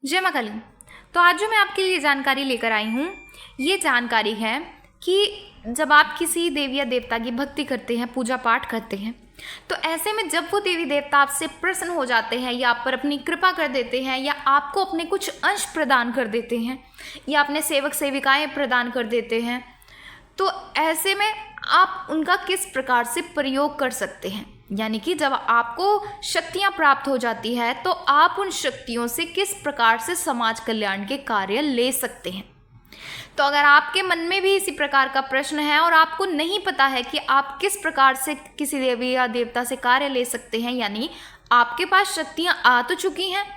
जय माँ काली। तो आज जो मैं आपके लिए जानकारी लेकर आई हूँ, ये जानकारी है कि जब आप किसी देवी या देवता की भक्ति करते हैं, पूजा पाठ करते हैं, तो ऐसे में जब वो देवी देवता आपसे प्रसन्न हो जाते हैं या आप पर अपनी कृपा कर देते हैं या आपको अपने कुछ अंश प्रदान कर देते हैं या अपने सेवक सेविकाएं प्रदान कर देते हैं, तो ऐसे में आप उनका किस प्रकार से प्रयोग कर सकते हैं। यानी कि जब आपको शक्तियाँ प्राप्त हो जाती है तो आप उन शक्तियों से किस प्रकार से समाज कल्याण के कार्य ले सकते हैं। तो अगर आपके मन में भी इसी प्रकार का प्रश्न है और आपको नहीं पता है कि आप किस प्रकार से किसी देवी या देवता से कार्य ले सकते हैं, यानी आपके पास शक्तियाँ आ तो चुकी हैं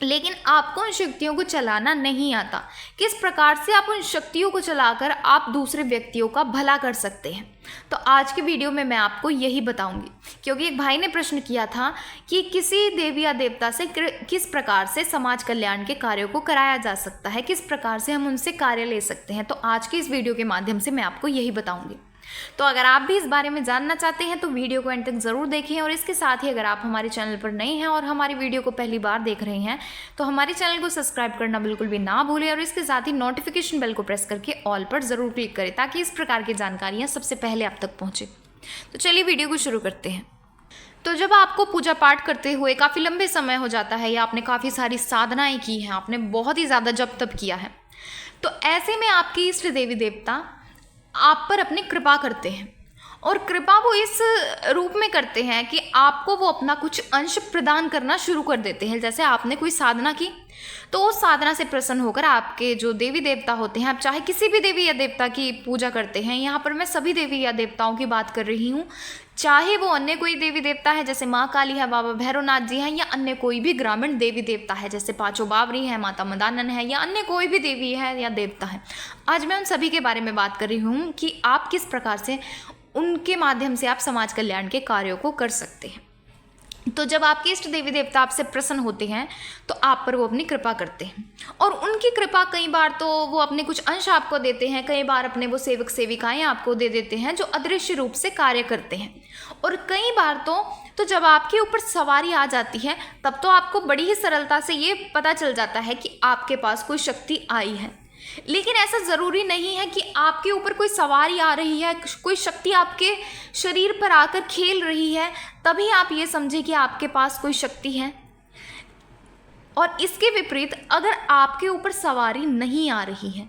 लेकिन आपको उन शक्तियों को चलाना नहीं आता, किस प्रकार से आप उन शक्तियों को चलाकर आप दूसरे व्यक्तियों का भला कर सकते हैं, तो आज के वीडियो में मैं आपको यही बताऊंगी। क्योंकि एक भाई ने प्रश्न किया था कि किसी देवी या देवता से किस प्रकार से समाज कल्याण के कार्यों को कराया जा सकता है, किस प्रकार से हम उनसे कार्य ले सकते हैं। तो आज के इस वीडियो के माध्यम से मैं आपको यही बताऊंगी। तो अगर आप भी इस बारे में जानना चाहते हैं तो वीडियो को एंड तक ज़रूर देखें। और इसके साथ ही अगर आप हमारे चैनल पर नए हैं और हमारी वीडियो को पहली बार देख रहे हैं तो हमारे चैनल को सब्सक्राइब करना बिल्कुल भी ना भूलें और इसके साथ ही नोटिफिकेशन बेल को प्रेस करके ऑल पर ज़रूर क्लिक करें ताकि इस प्रकार की जानकारियाँ सबसे पहले आप तक पहुँचे। तो चलिए वीडियो को शुरू करते हैं। तो जब आपको पूजा पाठ करते हुए काफ़ी लंबे समय हो जाता है या आपने काफ़ी सारी साधनाएँ की हैं, आपने बहुत ही ज़्यादा जप तप किया है, तो ऐसे में आपके इष्ट देवी देवता आप पर अपनी कृपा करते हैं। और कृपा वो इस रूप में करते हैं कि आपको वो अपना कुछ अंश प्रदान करना शुरू कर देते हैं। जैसे आपने कोई साधना की तो उस साधना से प्रसन्न होकर आपके जो देवी देवता होते हैं, आप चाहे किसी भी देवी या देवता की पूजा करते हैं, यहाँ पर मैं सभी देवी या देवताओं की बात कर रही हूँ, चाहे वो अन्य कोई देवी देवता है जैसे माँ काली है, बाबा भैरवनाथ जी हैं, या अन्य कोई भी ग्रामीण देवी देवता है जैसे पांचों बावरी हैं, माता मदानन है, या अन्य कोई भी देवी है या देवता है। आज मैं उन सभी के बारे में बात कर रही हूँ कि आप किस प्रकार से उनके माध्यम से आप समाज कल्याण के कार्यों को कर सकते हैं। तो जब आपके इष्ट देवी देवता आपसे प्रसन्न होते हैं तो आप पर वो अपनी कृपा करते हैं और उनकी कृपा कई बार तो वो अपने कुछ अंश आपको देते हैं, कई बार अपने वो सेवक सेविकाएं आपको दे देते हैं जो अदृश्य रूप से कार्य करते हैं। और कई बार तो जब आपके ऊपर सवारी आ जाती है तब तो आपको बड़ी ही सरलता से ये पता चल जाता है कि आपके पास कोई शक्ति आई है। लेकिन ऐसा ज़रूरी नहीं है कि आपके ऊपर कोई सवारी आ रही है, कोई शक्ति आपके शरीर पर आकर खेल रही है तभी आप ये समझें कि आपके पास कोई शक्ति है। और इसके विपरीत अगर आपके ऊपर सवारी नहीं आ रही है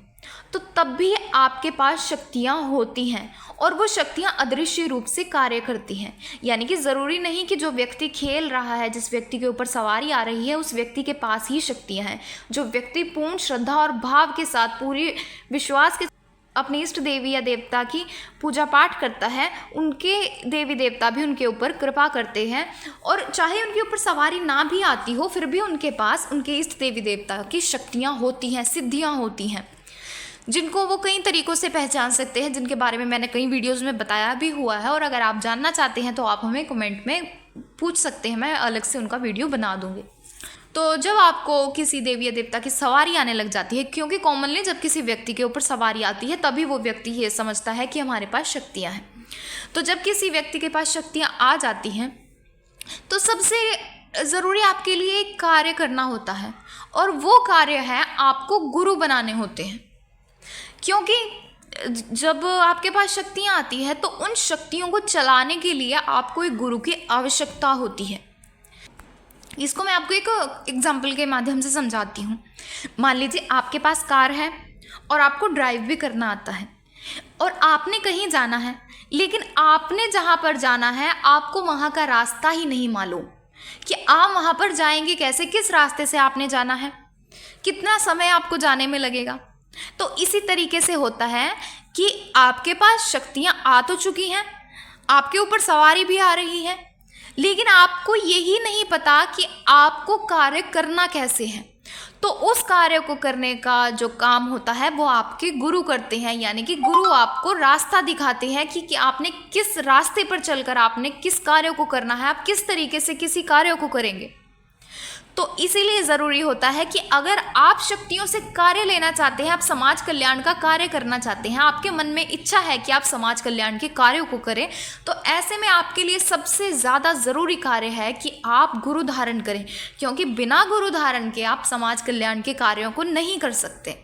तो तब भी आपके पास शक्तियाँ होती हैं और वो शक्तियाँ अदृश्य रूप से कार्य करती हैं। यानी कि ज़रूरी नहीं कि जो व्यक्ति खेल रहा है, जिस व्यक्ति के ऊपर सवारी आ रही है, उस व्यक्ति के पास ही शक्तियाँ हैं। जो व्यक्ति पूर्ण श्रद्धा और भाव के साथ, पूरी विश्वास के अपने इष्ट देवी या देवता की पूजा पाठ करता है, उनके देवी देवता भी उनके ऊपर कृपा करते हैं। और चाहे उनके ऊपर सवारी ना भी आती हो फिर भी उनके पास उनके इष्ट देवी देवता की शक्तियाँ होती हैं, सिद्धियाँ होती हैं, जिनको वो कई तरीक़ों से पहचान सकते हैं, जिनके बारे में मैंने कई वीडियोज़ में बताया भी हुआ है। और अगर आप जानना चाहते हैं तो आप हमें कमेंट में पूछ सकते हैं, मैं अलग से उनका वीडियो बना दूँगी। तो जब आपको किसी देवी या देवता की सवारी आने लग जाती है, क्योंकि कॉमनली जब किसी व्यक्ति के ऊपर सवारी आती है तभी वो व्यक्ति ये समझता है कि हमारे पास शक्तियाँ हैं। तो जब किसी व्यक्ति के पास शक्तियाँ आ जाती हैं तो सबसे ज़रूरी आपके लिए एक कार्य करना होता है और वो कार्य है आपको गुरु बनाने होते हैं। क्योंकि जब आपके पास शक्तियाँ आती है तो उन शक्तियों को चलाने के लिए आपको एक गुरु की आवश्यकता होती है। इसको मैं आपको एक एग्जाम्पल के माध्यम से समझाती हूँ। मान लीजिए आपके पास कार है और आपको ड्राइव भी करना आता है और आपने कहीं जाना है, लेकिन आपने जहाँ पर जाना है आपको वहाँ का रास्ता ही नहीं मालूम कि आप वहाँ पर जाएंगे कैसे, किस रास्ते से आपने जाना है, कितना समय आपको जाने में लगेगा। तो इसी तरीके से होता है कि आपके पास शक्तियाँ आ तो चुकी हैं, आपके ऊपर सवारी भी आ रही है, लेकिन आपको यही नहीं पता कि आपको कार्य करना कैसे है। तो उस कार्य को करने का जो काम होता है वो आपके गुरु करते हैं। यानी कि गुरु आपको रास्ता दिखाते हैं कि आपने किस रास्ते पर चलकर आपने किस कार्य को करना है, आप किस तरीके से किसी कार्य को करेंगे। तो इसीलिए ज़रूरी होता है कि अगर आप शक्तियों से कार्य लेना चाहते हैं, आप समाज कल्याण का कार्य करना चाहते हैं, आपके मन में इच्छा है कि आप समाज कल्याण के कार्यों को करें, तो ऐसे में आपके लिए सबसे ज़्यादा ज़रूरी कार्य है कि आप गुरु धारण करें, क्योंकि बिना गुरु धारण के आप समाज कल्याण के कार्यों को नहीं कर सकते।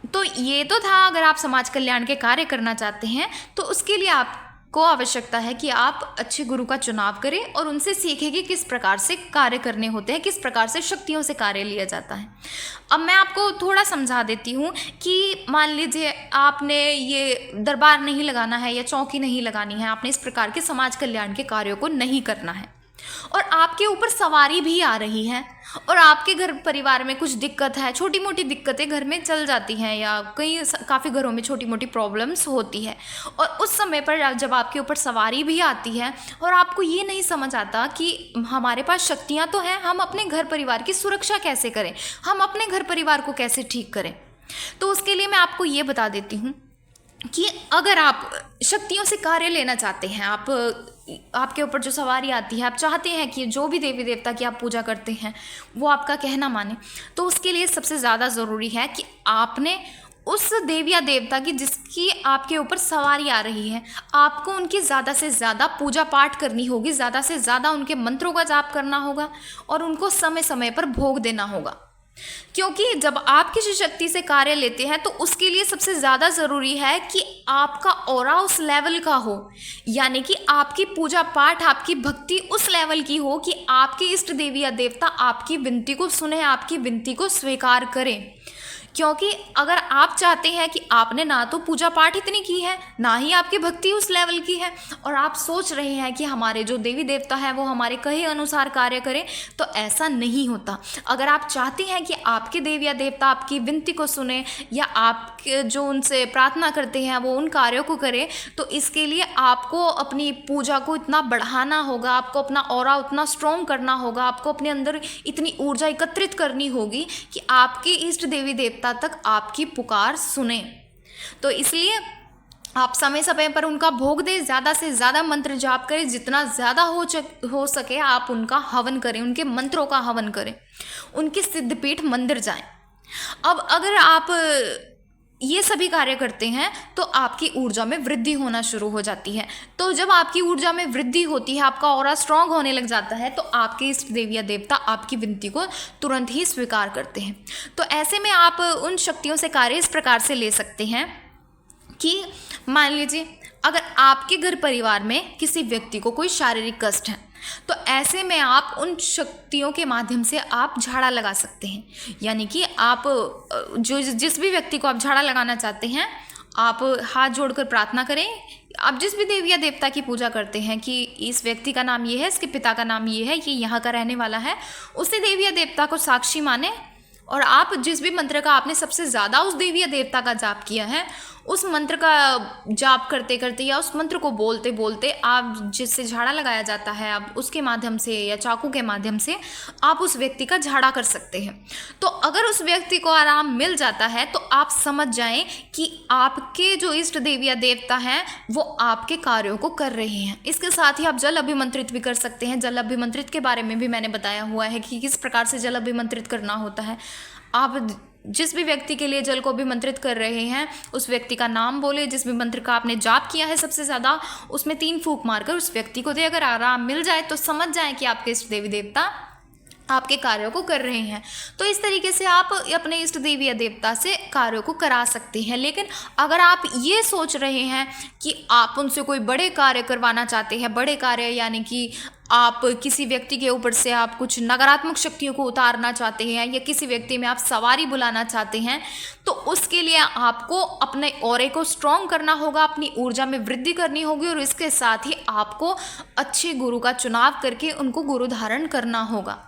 तो ये तो था, अगर आप समाज कल्याण के कार्य करना चाहते हैं तो उसके लिए आपको आवश्यकता है कि आप अच्छे गुरु का चुनाव करें और उनसे सीखें कि किस प्रकार से कार्य करने होते हैं, किस प्रकार से शक्तियों से कार्य लिया जाता है। अब मैं आपको थोड़ा समझा देती हूँ कि मान लीजिए आपने ये दरबार नहीं लगाना है या चौकी नहीं लगानी है, आपने इस प्रकार के समाज कल्याण के कार्यों को नहीं करना है और आपके ऊपर सवारी भी आ रही है और आपके घर परिवार में कुछ दिक्कत है, छोटी मोटी दिक्कतें घर में चल जाती हैं या काफ़ी घरों में छोटी मोटी प्रॉब्लम्स होती है, और उस समय पर जब आपके ऊपर सवारी भी आती है और आपको ये नहीं समझ आता कि हमारे पास शक्तियाँ तो हैं, हम अपने घर परिवार की सुरक्षा कैसे करें, हम अपने घर परिवार को कैसे ठीक करें, तो उसके लिए मैं आपको ये बता देती हूँ कि अगर आप शक्तियों से कार्य लेना चाहते हैं, आपके ऊपर जो सवारी आती है, आप चाहते हैं कि जो भी देवी देवता की आप पूजा करते हैं वो आपका कहना माने, तो उसके लिए सबसे ज़्यादा ज़रूरी है कि आपने उस देवी या देवता की जिसकी आपके ऊपर सवारी आ रही है, आपको उनकी ज़्यादा से ज़्यादा पूजा पाठ करनी होगी, ज़्यादा से ज़्यादा उनके मंत्रों का जाप करना होगा और उनको समय समय पर भोग देना होगा। क्योंकि जब आप किसी शक्ति से कार्य लेते हैं तो उसके लिए सबसे ज़्यादा ज़रूरी है कि आपका ऑरा उस लेवल का हो, यानी कि आपकी पूजा पाठ, आपकी भक्ति उस लेवल की हो कि आपके इष्ट देवी या देवता आपकी विनती को सुने, आपकी विनती को स्वीकार करें। क्योंकि अगर आप चाहते हैं कि आपने ना तो पूजा पाठ इतनी की है, ना ही आपकी भक्ति उस लेवल की है, और आप सोच रहे हैं कि हमारे जो देवी देवता है वो हमारे कहे अनुसार कार्य करें, तो ऐसा नहीं होता। अगर आप चाहते हैं कि आपके देवी या देवता आपकी विनती को सुने या आप जो उनसे प्रार्थना करते हैं वो उन कार्यों को करें, तो इसके लिए आपको अपनी पूजा को इतना बढ़ाना होगा, आपको अपना ऑरा उतना स्ट्रॉन्ग करना होगा, आपको अपने अंदर इतनी ऊर्जा एकत्रित करनी होगी कि आपके इष्ट देवी देवता तक आपकी पुकार सुने। तो इसलिए आप समय समय पर उनका भोग दें, ज़्यादा से ज़्यादा मंत्र जाप करें, जितना ज़्यादा हो सके आप उनका हवन करें, उनके मंत्रों का हवन करें, उनके सिद्धपीठ मंदिर जाएं। अब अगर आप ये सभी कार्य करते हैं तो आपकी ऊर्जा में वृद्धि होना शुरू हो जाती है। तो जब आपकी ऊर्जा में वृद्धि होती है, आपका ऑरा स्ट्रांग होने लग जाता है, तो आपके इष्ट देवी या देवता आपकी विनती को तुरंत ही स्वीकार करते हैं। तो ऐसे में आप उन शक्तियों से कार्य इस प्रकार से ले सकते हैं कि मान लीजिए अगर आपके घर परिवार में किसी व्यक्ति को कोई शारीरिक कष्ट है, तो ऐसे में आप उन शक्तियों के माध्यम से आप झाड़ा लगा सकते हैं। यानी कि आप जिस भी व्यक्ति को आप झाड़ा लगाना चाहते हैं, आप हाथ जोड़कर प्रार्थना करें। आप जिस भी देवी या देवता की पूजा करते हैं कि इस व्यक्ति का नाम ये है, इसके पिता का नाम ये है, ये यहाँ का रहने वाला है, उसी देवी या देवता को साक्षी माने और आप जिस भी मंत्र का आपने सबसे ज़्यादा उस देवी या देवता का जाप किया है, उस मंत्र का जाप करते करते या उस मंत्र को बोलते बोलते आप जिससे झाड़ा लगाया जाता है, आप उसके माध्यम से या चाकू के माध्यम से आप उस व्यक्ति का झाड़ा कर सकते हैं। तो अगर उस व्यक्ति को आराम मिल जाता है तो आप समझ जाएं कि आपके जो इष्ट देवी या देवता हैं वो आपके कार्यों को कर रहे हैं। इसके साथ ही आप जल अभिमंत्रित भी कर सकते हैं। जल अभिमंत्रित के बारे में भी मैंने बताया हुआ है कि किस प्रकार से जल अभिमंत्रित करना होता है। आप जिस भी व्यक्ति के लिए जल को अभिमंत्रित कर रहे हैं उस व्यक्ति का नाम बोले, जिस भी मंत्र का आपने जाप किया है सबसे ज़्यादा, उसमें 3 फूंक मारकर उस व्यक्ति को दे। अगर आराम मिल जाए तो समझ जाएं कि आपके इष्ट देवी देवता आपके कार्यों को कर रहे हैं। तो इस तरीके से आप अपने इष्ट देवी या देवता से कार्यों को करा सकते हैं। लेकिन अगर आप ये सोच रहे हैं कि आप उनसे कोई बड़े कार्य करवाना चाहते हैं, बड़े कार्य यानी कि आप किसी व्यक्ति के ऊपर से आप कुछ नकारात्मक शक्तियों को उतारना चाहते हैं या किसी व्यक्ति में आप सवारी बुलाना चाहते हैं, तो उसके लिए आपको अपने ऑरे को स्ट्रॉन्ग करना होगा, अपनी ऊर्जा में वृद्धि करनी होगी और इसके साथ ही आपको अच्छे गुरु का चुनाव करके उनको गुरु धारण करना होगा।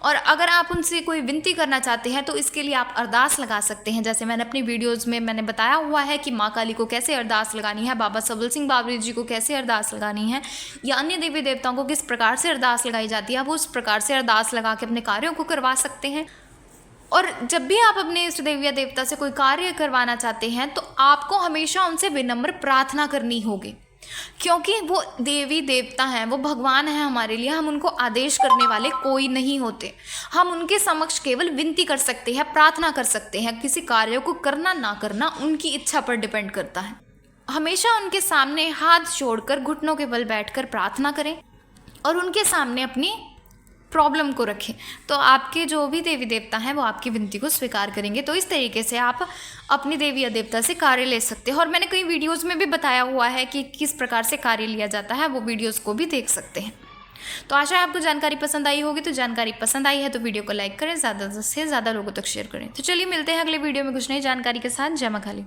और अगर आप उनसे कोई विनती करना चाहते हैं तो इसके लिए आप अरदास लगा सकते हैं। जैसे मैंने अपनी वीडियोज़ में मैंने बताया हुआ है कि माँ काली को कैसे अरदास लगानी है, बाबा सबल सिंह बाबरी जी को कैसे अरदास लगानी है, या अन्य देवी देवताओं को किस प्रकार से अरदास लगाई जाती है, आप उस प्रकार से अरदास लगा के अपने कार्यों को करवा सकते हैं। और जब भी आप अपने इष्ट देवी या देवता से कोई कार्य करवाना चाहते हैं तो आपको हमेशा उनसे विनम्र प्रार्थना करनी होगी। क्योंकि वो देवी देवता हैं, वो भगवान हैं हमारे लिए। हम उनको आदेश करने वाले कोई नहीं होते। हम उनके समक्ष केवल विनती कर सकते हैं, प्रार्थना कर सकते हैं। किसी कार्य को करना ना करना उनकी इच्छा पर डिपेंड करता है। हमेशा उनके सामने हाथ जोड़कर घुटनों के बल बैठकर प्रार्थना करें और उनके सामने अपनी प्रॉब्लम को रखें, तो आपके जो भी देवी देवता हैं वो आपकी विनती को स्वीकार करेंगे। तो इस तरीके से आप अपनी देवी या देवता से कार्य ले सकते हैं। और मैंने कई वीडियोस में भी बताया हुआ है कि किस प्रकार से कार्य लिया जाता है, वो वीडियोस को भी देख सकते हैं। तो आशा है आपको जानकारी पसंद आई होगी। तो जानकारी पसंद आई है तो वीडियो को लाइक करें, ज़्यादा से ज़्यादा लोगों तक शेयर करें। तो चलिए मिलते हैं अगले वीडियो में कुछ नई जानकारी के साथ। जय मां काली।